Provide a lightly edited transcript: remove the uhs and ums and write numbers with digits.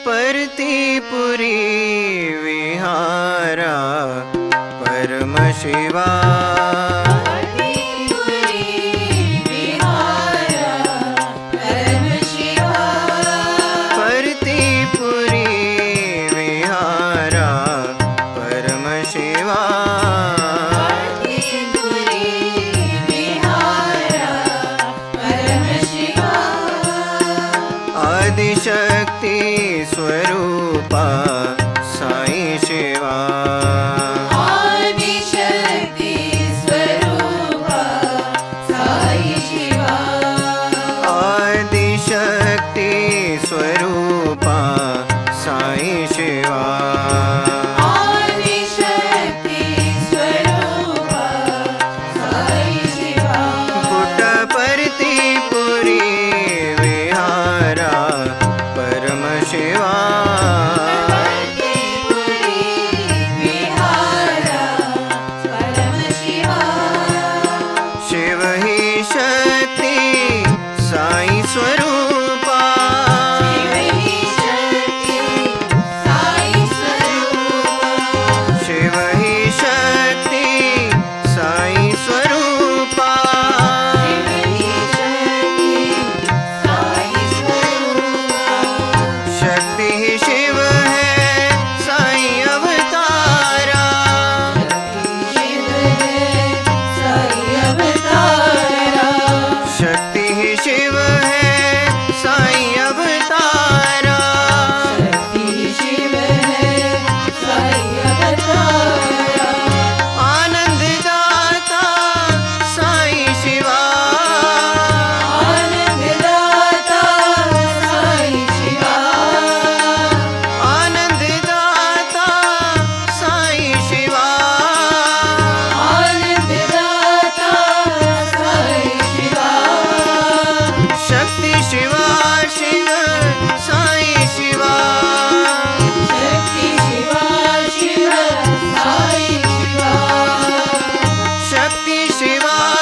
परतीपुरी विहारा परम शिवा। परतीपुरी विहारा परम शिवा। आदिशक्ति स्वरूपा साई शिवा। आदिशक्ति स्वरूपा साई शिवा। आदिशक्ति स्वरूपा साई शिवा। आदिशक्ति स्वरूपा साई शिवा। पुट्टपर्तिपुरी विहारा परम शिवा। शिव ही शक्ति साई स्वरूपा। शिव ही शक्ति साई स्वरूपा। शक्ति ही शिव है साई अवतारा। शक्ति ही शिव है साई अवतारा। आनंद दाता साई शिवा। आनंद दाता साई शिवा। शक्ति शिवा शिव साई शिवा। शक्ति शिवा